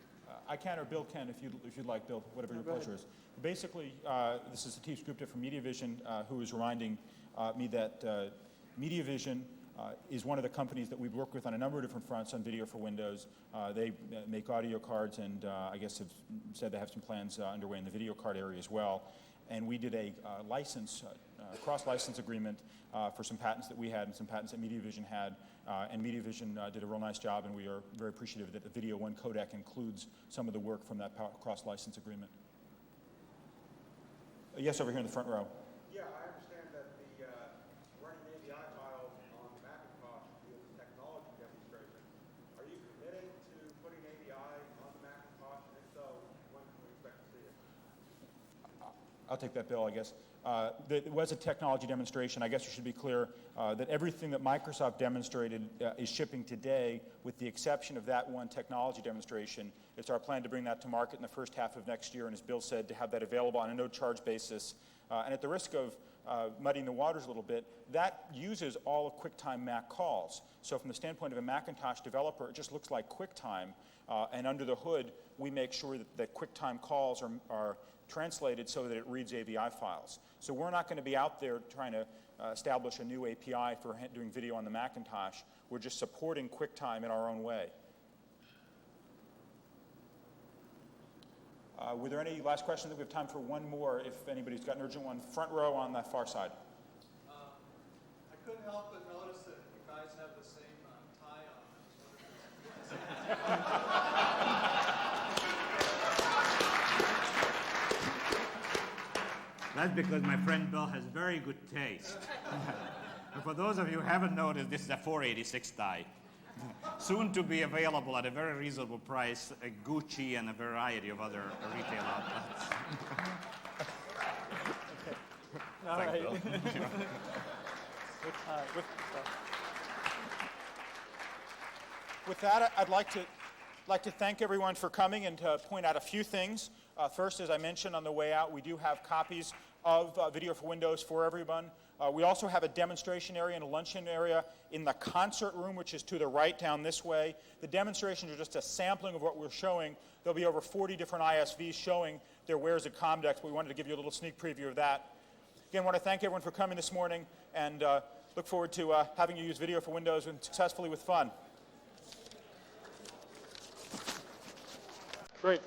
I can, or Bill can, if you'd like, Bill, whatever your pleasure is. Basically, this is Steve Scripta from MediaVision, who is reminding me that MediaVision is one of the companies that we've worked with on a number of different fronts on Video for Windows. They make audio cards, and I guess have said they have some plans underway in the video card area as well. And we did a cross-license agreement for some patents that we had and some patents that MediaVision had. And MediaVision did a real nice job, and we are very appreciative that the Video 1 codec includes some of the work from that cross-license agreement. Yes, over here in the front row. Yeah, I understand that the running AVI files on the Macintosh is a technology demonstration. Are you committed to putting AVI on the Macintosh? And if so, when can we expect to see it? I'll take that, Bill, I guess. It was a technology demonstration. I guess we should be clear that everything that Microsoft demonstrated is shipping today, with the exception of that one technology demonstration. It's our plan to bring that to market in the first half of next year, and as Bill said, to have that available on a no-charge basis. And at the risk of muddying the waters a little bit, that uses all of QuickTime Mac calls. So from the standpoint of a Macintosh developer, it just looks like QuickTime. And under the hood, we make sure that QuickTime calls are translated so that it reads AVI files. So we're not going to be out there trying to establish a new API for doing video on the Macintosh. We're just supporting QuickTime in our own way. Were there any last questions? We have time for one more if anybody's got an urgent one. Front row on the far side. I couldn't help but notice that you guys have the same tie on. That's because my friend Bill has very good taste. And for those of you who haven't noticed, this is a 486 tie. Soon to be available at a very reasonable price at Gucci and a variety of other retail outlets. All Thanks, right. Bill. With that, I'd like to I'd like to thank everyone for coming and to point out a few things. First, as I mentioned on the way out, we do have copies of Video for Windows for everyone. We also have a demonstration area and a luncheon area in the concert room, which is to the right down this way. The demonstrations are just a sampling of what we're showing. There'll be over 40 different ISVs showing their wares at Comdex, but we wanted to give you a little sneak preview of that. Again, I want to thank everyone for coming this morning, and look forward to having you use Video for Windows and successfully with fun. Great.